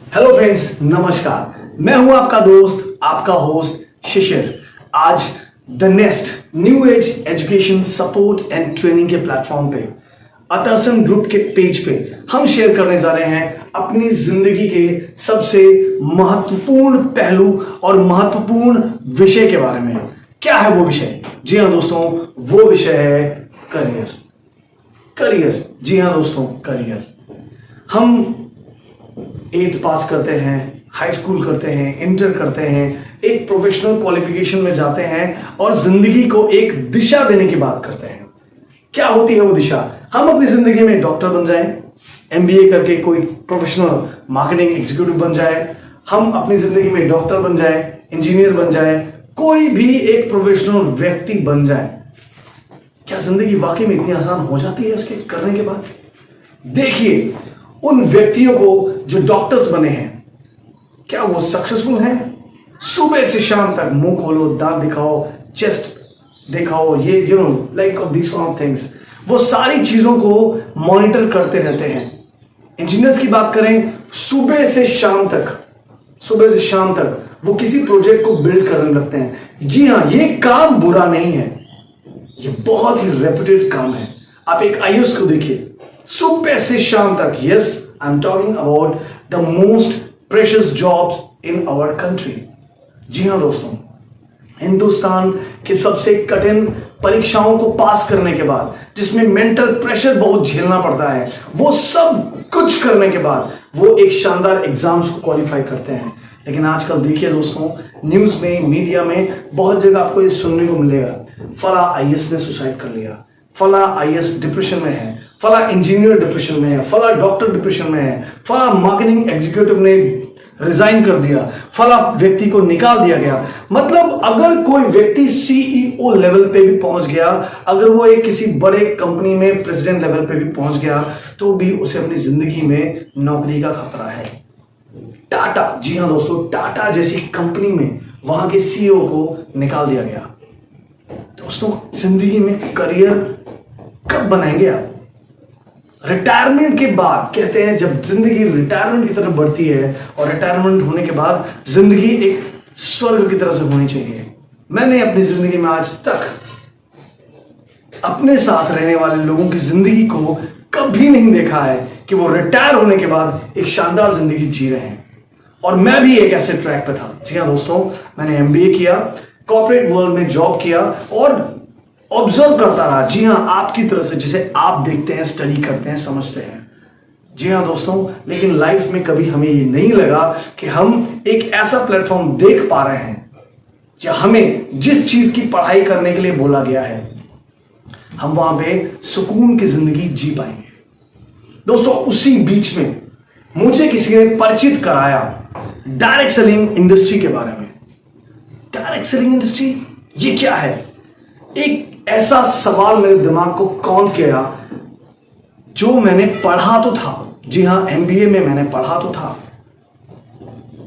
Hello friends, नमस्कार। मैं हूं आपका दोस्त, आपका होस्ट शिशिर। आज the nest new age education support and training के प्लेटफॉर्म पे अतरसन ग्रुप के पेज पे हम शेयर करने जा रहे हैं अपनी जिंदगी के सबसे महत्वपूर्ण पहलू और महत्वपूर्ण विषय के बारे में। क्या है वो विषय? जी हाँ दोस्तों, वो विषय है करियर। करियर, जी हाँ दोस्तों, करियर। हम 8th पास करते हैं, हाई स्कूल करते हैं, इंटर करते हैं, एक प्रोफेशनल क्वालिफिकेशन में जाते हैं और जिंदगी को एक दिशा देने की बात करते हैं। क्या होती है वो दिशा? हम अपनी जिंदगी में डॉक्टर बन जाएं, एमबीए करके कोई प्रोफेशनल मार्केटिंग एग्जीक्यूटिव बन जाए, हम अपनी जिंदगी में डॉक्टर बन जाए, इंजीनियर बन जाए, कोई भी एक प्रोफेशनल व्यक्ति बन जाए। क्या जिंदगी वाकई में इतनी आसान हो जाती है उसके करने के बाद? देखिए उन व्यक्तियों को जो डॉक्टर्स बने हैं, क्या वो सक्सेसफुल हैं? सुबह से शाम तक मुंह खोलो, दांत दिखाओ, चेस्ट दिखाओ, ये like of this of things, वो सारी चीजों को मॉनिटर करते रहते हैं। इंजीनियर्स की बात करें, सुबह से शाम तक वो किसी प्रोजेक्ट को बिल्ड करने लगते हैं। जी हाँ, ये काम बुरा नहीं है, ये बहुत ही रेपुटेड काम है। आप एक आईएएस को देखिए, सुबह से शाम तक। Yes, I am talking about the most precious jobs in our country. जी हाँ दोस्तों, हिंदुस्तान के सबसे कठिन परीक्षाओं को पास करने के बाद, जिसमें मेंटल प्रेशर बहुत झेलना पड़ता है, वो सब कुछ करने के बाद वो एक शानदार एग्जाम्स को क्वालिफाई करते हैं। लेकिन आजकल देखिए दोस्तों, न्यूज में, मीडिया में बहुत जगह आपको ये सुनने को मिलेगा, फला आईएएस ने सुसाइड कर लिया, फला आईएएस डिप्रेशन में है, फला इंजीनियर डिप्रेशन में है, फला डॉक्टर डिप्रेशन में है, फला मार्केटिंग एग्जीक्यूटिव ने रिजाइन कर दिया, फला व्यक्ति को निकाल दिया गया। मतलब अगर कोई व्यक्ति सीईओ लेवल पे भी पहुंच गया, अगर वो एक किसी बड़े कंपनी में प्रेसिडेंट लेवल पे भी पहुंच गया, तो भी उसे अपनी जिंदगी में नौकरी का खतरा है। टाटा, जी हाँ दोस्तों, टाटा जैसी कंपनी में वहां के सीईओ को निकाल दिया गया। दोस्तों, जिंदगी में करियर कब बनाएंगे आप? रिटायरमेंट के बाद। कहते हैं जब जिंदगी रिटायरमेंट की तरफ बढ़ती है और रिटायरमेंट होने के बाद जिंदगी एक स्वर्ग की तरह से होनी चाहिए। मैंने अपनी जिंदगी में आज तक अपने साथ रहने वाले लोगों की जिंदगी को कभी नहीं देखा है कि वो रिटायर होने के बाद एक शानदार जिंदगी जी रहे हैं। और मैं भी एक ऐसे ट्रैक पे था। जी हाँ दोस्तों, मैंने एमबीए किया, कॉर्पोरेट वर्ल्ड में जॉब किया और ऑब्जर्व करता रहा। जी हाँ, आपकी तरह से, जिसे आप देखते हैं, स्टडी करते हैं, समझते हैं। जी हाँ दोस्तों, लेकिन लाइफ में कभी हमें ये नहीं लगा कि हम एक ऐसा प्लेटफॉर्म देख पा रहे हैं या हमें जिस चीज की पढ़ाई करने के लिए बोला गया है, हम वहां पे सुकून की जिंदगी जी पाएंगे। दोस्तों, उसी बीच में मुझे किसी ने परिचित कराया डायरेक्ट सेलिंग इंडस्ट्री के बारे में। डायरेक्ट सेलिंग इंडस्ट्री ये क्या है? एक ऐसा सवाल मेरे दिमाग को कौंध किया, जो मैंने पढ़ा तो था। जी हाँ, एमबीए में मैंने पढ़ा तो था,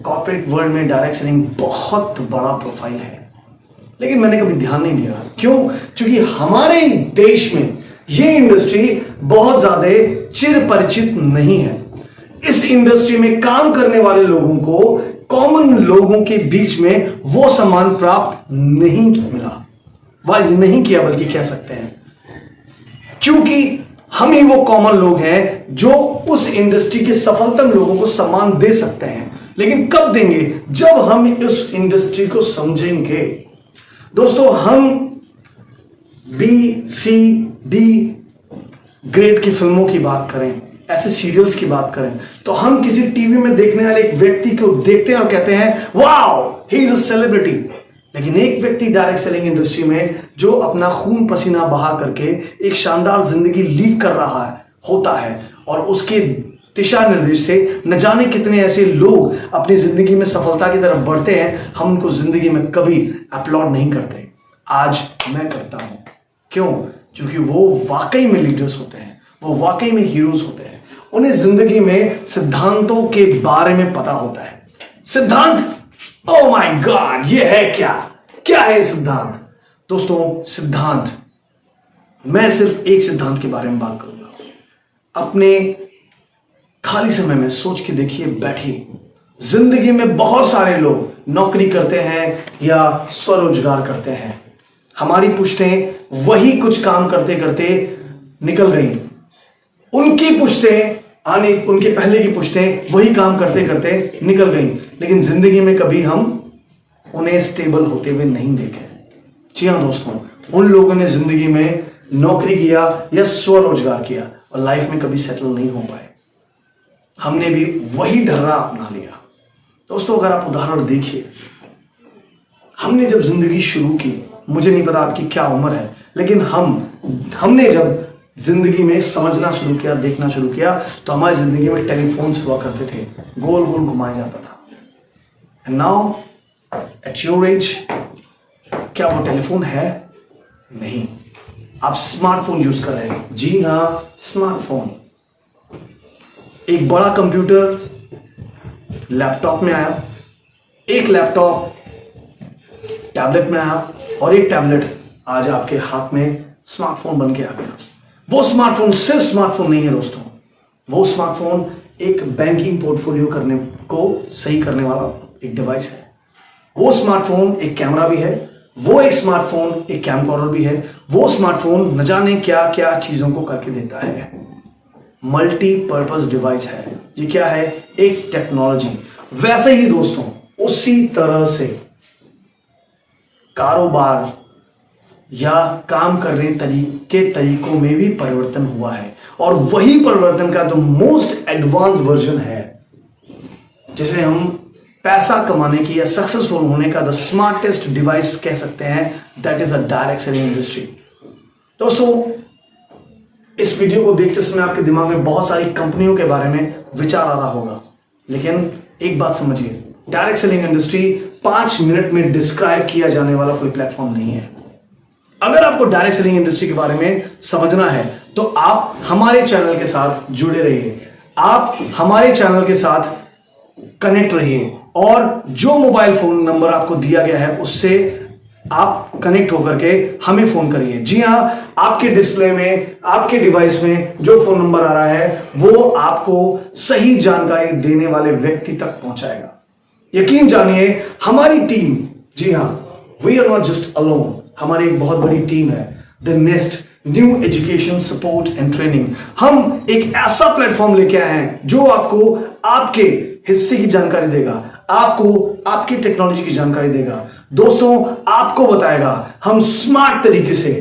कॉर्पोरेट वर्ल्ड में डायरेक्ट सेलिंग बहुत बड़ा प्रोफाइल है, लेकिन मैंने कभी ध्यान नहीं दिया। क्यों? क्योंकि हमारे देश में ये इंडस्ट्री बहुत ज्यादा चिर परिचित नहीं है। इस इंडस्ट्री में काम करने वाले लोगों को, कॉमन लोगों के बीच में वो सम्मान प्राप्त नहीं मिला, नहीं किया, बल्कि कह सकते हैं, क्योंकि हम ही वो कॉमन लोग हैं जो उस इंडस्ट्री के सफलतम लोगों को सम्मान दे सकते हैं। लेकिन कब देंगे? जब हम उस इंडस्ट्री को समझेंगे। दोस्तों, हम बी, सी, डी ग्रेड की फिल्मों की बात करें, ऐसे सीरियल्स की बात करें, तो हम किसी टीवी में देखने वाले एक व्यक्ति को देखते हैं और कहते हैं wow, he is a celebrity. लेकिन एक व्यक्ति डायरेक्ट सेलिंग इंडस्ट्री में जो अपना खून पसीना बहा करके एक शानदार जिंदगी लीड कर रहा है, होता है, और उसके दिशा निर्देश से न जाने कितने ऐसे लोग अपनी जिंदगी में सफलता की तरफ बढ़ते हैं, हम उनको जिंदगी में कभी अपलॉड नहीं करते। आज मैं करता हूं। क्यों? क्योंकि वो वाकई में लीडर्स होते हैं, वो वाकई में हीरोज होते हैं। उन्हें जिंदगी में सिद्धांतों के बारे में पता होता है। सिद्धांत, ओह माय गॉड, ये है क्या है सिद्धांत? दोस्तों, सिद्धांत, मैं सिर्फ एक सिद्धांत के बारे में बात करूंगा। अपने खाली समय में सोच के देखिए, बैठिए जिंदगी में बहुत सारे लोग नौकरी करते हैं या स्वरोजगार करते हैं। हमारी पुश्तें वही कुछ काम करते करते निकल गई, उनकी पुश्तें उनके पहले की पुश्तें वही काम करते करते निकल गई, लेकिन जिंदगी में कभी हम उन्हें स्टेबल होते हुए नहीं देखे। जी हाँ दोस्तों, उन लोगों ने जिंदगी में नौकरी किया या स्वरोजगार किया और लाइफ में कभी सेटल नहीं हो पाए। हमने भी वही ढर्रा अपना लिया। दोस्तों, अगर आप उदाहरण देखिए, हमने जब जिंदगी शुरू की, मुझे नहीं पता आपकी क्या उम्र है, लेकिन हमने जब जिंदगी में समझना शुरू किया, देखना शुरू किया, तो हमारी जिंदगी में टेलीफोन हुआ करते थे, गोल गोल घुमाया जाता था। And now at your age, क्या वो टेलीफोन है? नहीं, आप स्मार्टफोन यूज कर रहे हैं। जी हाँ, स्मार्टफोन। एक बड़ा कंप्यूटर लैपटॉप में आया, एक लैपटॉप टैबलेट में आया, और एक टैबलेट आज आपके हाथ में स्मार्टफोन बन के आ गया। वो स्मार्टफोन सिर्फ स्मार्टफोन नहीं है दोस्तों, वो स्मार्टफोन एक बैंकिंग पोर्टफोलियो करने को सही करने वाला एक डिवाइस है। वो स्मार्टफोन एक कैमरा भी है, वो एक स्मार्टफोन एक कैमकॉर्डर भी है, वो स्मार्टफोन न जाने क्या क्या चीजों को करके देता है। मल्टीपर्पज डिवाइस है। ये क्या है? एक टेक्नोलॉजी। वैसे ही दोस्तों, उसी तरह से कारोबार या काम करने तरीकों में भी परिवर्तन हुआ है, और वही परिवर्तन का जो मोस्ट एडवांस वर्जन है, जिसे हम पैसा कमाने की या सक्सेसफुल होने का द स्मार्टेस्ट डिवाइस कह सकते हैं, that is a direct selling industry. दोस्तों, इस वीडियो को देखते समय आपके दिमाग में बहुत सारी कंपनियों के बारे में विचार आ रहा होगा, लेकिन एक बात समझिए, डायरेक्ट सेलिंग इंडस्ट्री 5 मिनट में डिस्क्राइब किया जाने वाला कोई प्लेटफॉर्म नहीं है। अगर आपको डायरेक्ट सेलिंग इंडस्ट्री के बारे में समझना है तो आप हमारे चैनल के साथ जुड़े रहिए, आप हमारे चैनल के साथ कनेक्ट रहिए, और जो मोबाइल फोन नंबर आपको दिया गया है उससे आप कनेक्ट होकर के हमें फोन करिए। जी हां, आपके डिस्प्ले में, आपके डिवाइस में जो फोन नंबर आ रहा है वो आपको सही जानकारी देने वाले व्यक्ति तक पहुंचाएगा। यकीन जानिए, हमारी टीम, जी हां, we are not just alone, हमारी एक बहुत बड़ी टीम है, the nest new education support and training. हम एक ऐसा प्लेटफॉर्म लेके आए हैं जो आपको आपके हिस्से की जानकारी देगा, आपको आपकी टेक्नोलॉजी की जानकारी देगा। दोस्तों, आपको बताएगा हम स्मार्ट तरीके से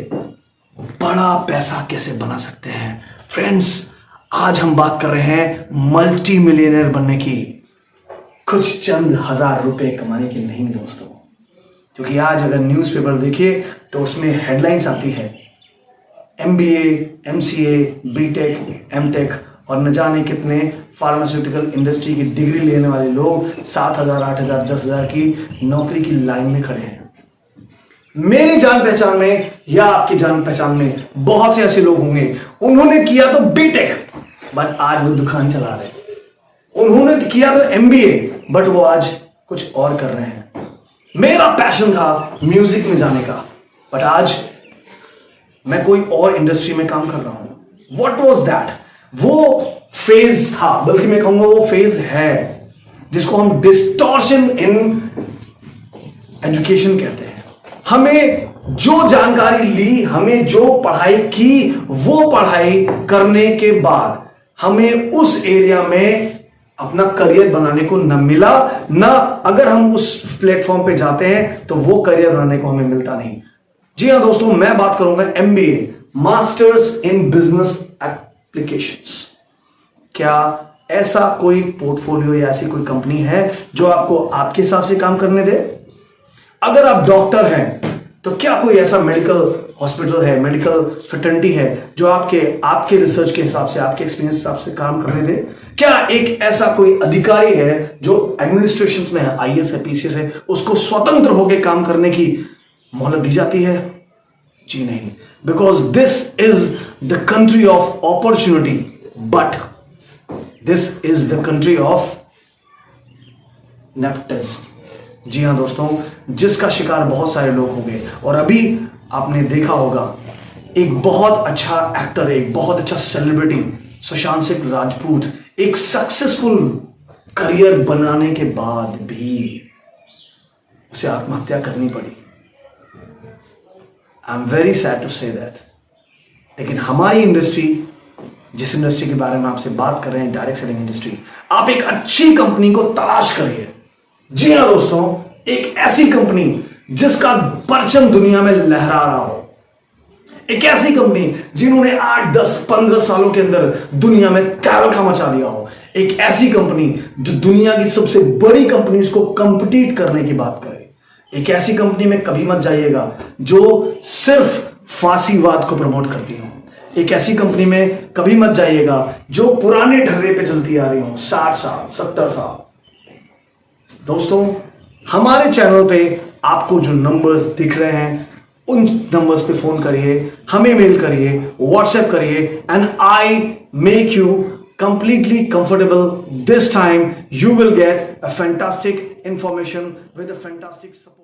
बड़ा पैसा कैसे बना सकते हैं। फ्रेंड्स, आज हम बात कर रहे हैं मल्टी मिलियनर बनने की, कुछ चंद हजार रुपए कमाने की नहीं दोस्तों, क्योंकि आज अगर न्यूज़पेपर देखिए तो उसमें हेडलाइंस आती है MBA, MCA, BTech, MTech और न जाने कितने फार्मास्यूटिकल इंडस्ट्री की डिग्री लेने वाले लोग 7,000, 8,000, 10,000 की नौकरी की लाइन में खड़े हैं। मेरी जान पहचान में या आपकी जान पहचान में बहुत से ऐसे लोग होंगे, उन्होंने किया तो BTech बट आज वो दुकान चला रहे, उन्होंने किया तो MBA बट वो आज कुछ और कर रहे हैं। मेरा पैशन था म्यूजिक में जाने का, बट आज मैं कोई और इंडस्ट्री में काम कर रहा हूं। What was that? वो फेज था, बल्कि मैं कहूंगा वो फेज है, जिसको हम डिस्टॉर्शन इन एजुकेशन कहते हैं। हमें जो जानकारी ली, हमें जो पढ़ाई की, वो पढ़ाई करने के बाद हमें उस एरिया में अपना करियर बनाने को न मिला, ना अगर हम उस प्लेटफॉर्म पे जाते हैं तो वो करियर बनाने को हमें मिलता नहीं। जी हां दोस्तों, मैं बात करूंगा MBA, masters in business applications. क्या ऐसा कोई पोर्टफोलियो या ऐसी कोई कंपनी है जो आपको आपके हिसाब से काम करने दे? अगर आप डॉक्टर हैं तो क्या कोई ऐसा मेडिकल हॉस्पिटल है, मेडिकल फ्रेटर्निटी है जो आपके रिसर्च के हिसाब से, आपके एक्सपीरियंस के हिसाब से काम करने दे? क्या एक ऐसा कोई अधिकारी है जो एडमिनिस्ट्रेशन में है, IAS है, PCS है, उसको स्वतंत्र होकर काम करने की मोहलत दी जाती है? जी नहीं, because this is the country of opportunity, but this is the country of nepotism. जी हां दोस्तों, जिसका शिकार बहुत सारे लोग हो गए। और अभी आपने देखा होगा, एक बहुत अच्छा एक्टर, एक बहुत अच्छा सेलिब्रिटी सुशांत सिंह राजपूत एक सक्सेसफुल करियर बनाने के बाद भी उसे आत्महत्या करनी पड़ी। I am very sad to say that. लेकिन हमारी इंडस्ट्री, जिस इंडस्ट्री के बारे में आपसे बात कर रहे हैं, डायरेक्ट सेलिंग इंडस्ट्री, आप एक अच्छी कंपनी को तलाश करिए। जी हाँ दोस्तों, एक ऐसी कंपनी जिसका परचम दुनिया में लहरा रहा हो, एक ऐसी कंपनी जिन्होंने 8, 10, 15 सालों के अंदर दुनिया में तहलका मचा दिया हो, एक ऐसी कंपनी जो दुनिया की सबसे बड़ी कंपनीज को कंपीट करने की बात करे। एक ऐसी कंपनी में कभी मत जाइएगा जो सिर्फ फांसीवाद को प्रमोट करती हो। एक ऐसी कंपनी में कभी मत जाइएगा जो पुराने ढर्रे पे चलती आ रही हो, 60 साल 70 साल। दोस्तों, हमारे चैनल पे आपको जो नंबर्स दिख रहे हैं उन नंबर्स पे फोन करिए, हमें मेल करिए, व्हाट्सएप करिए, and I make you completely comfortable. This time you will get a fantastic information with a fantastic support.